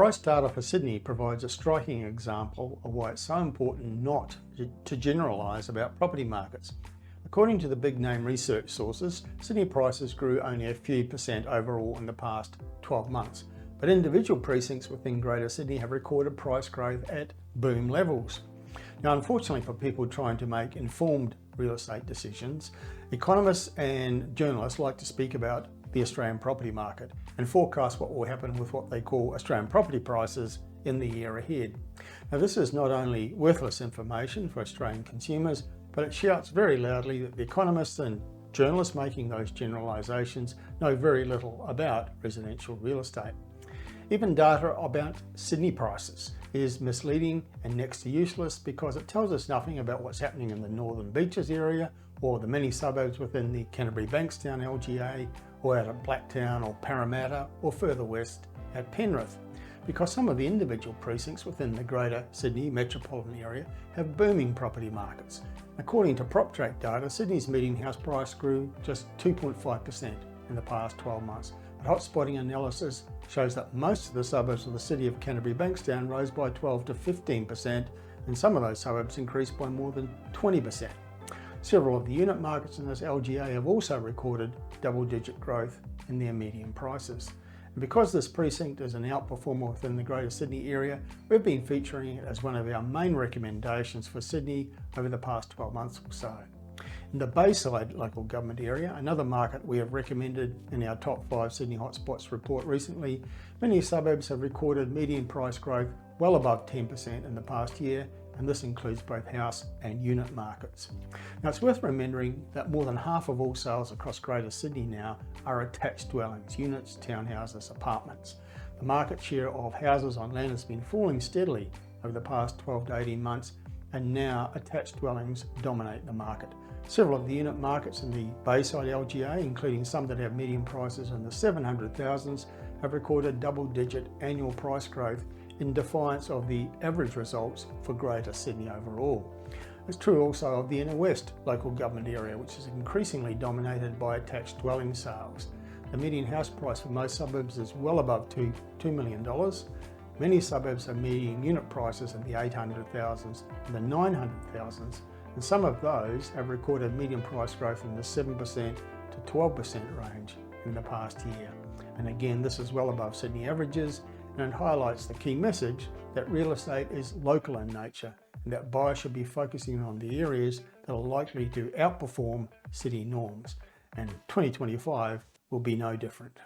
price data for Sydney provides a striking example of why it's so important not to generalise about property markets. According to the big name research sources, Sydney prices grew only a few percent overall in the past 12 months, but individual precincts within Greater Sydney have recorded price growth at boom levels. Now, unfortunately for people trying to make informed real estate decisions, economists and journalists like to speak about the Australian property market and forecast what will happen with what they call Australian property prices in the year ahead. Now, this is not only worthless information for Australian consumers, but it shouts very loudly that the economists and journalists making those generalisations know very little about residential real estate. Even data about Sydney prices is misleading and next to useless because it tells us nothing about what's happening in the Northern Beaches area or the many suburbs within the Canterbury-Bankstown LGA, or out at Blacktown or Parramatta, or further west at Penrith, because some of the individual precincts within the Greater Sydney metropolitan area have booming property markets. According to PropTrack data, Sydney's median house price grew just 2.5% in the past 12 months. But hotspotting analysis shows that most of the suburbs of the city of Canterbury-Bankstown rose by 12 to 15%, and some of those suburbs increased by more than 20%. Several of the unit markets in this LGA have also recorded double-digit growth in their median prices. And because this precinct is an outperformer within the Greater Sydney area, we've been featuring it as one of our main recommendations for Sydney over the past 12 months or so. In the Bayside local government area, another market we have recommended in our top 5 Sydney hotspots report recently, many suburbs have recorded median price growth well above 10% in the past year, and this includes both house and unit markets. Now, it's worth remembering that more than half of all sales across Greater Sydney now are attached dwellings, units, townhouses, apartments. The market share of houses on land has been falling steadily over the past 12 to 18 months, and now attached dwellings dominate the market. Several of the unit markets in the Bayside LGA, including some that have median prices in the 700,000s, have recorded double-digit annual price growth in defiance of the average results for Greater Sydney overall. It's true also of the Inner West local government area, which is increasingly dominated by attached dwelling sales. The median house price for most suburbs is well above $2 million. Many suburbs have median unit prices in the 800,000s and the 900,000s, and some of those have recorded median price growth in the 7% to 12% range in the past year. And again, this is well above Sydney averages, and it highlights the key message that real estate is local in nature and that buyers should be focusing on the areas that are likely to outperform city norms. And 2025 will be no different.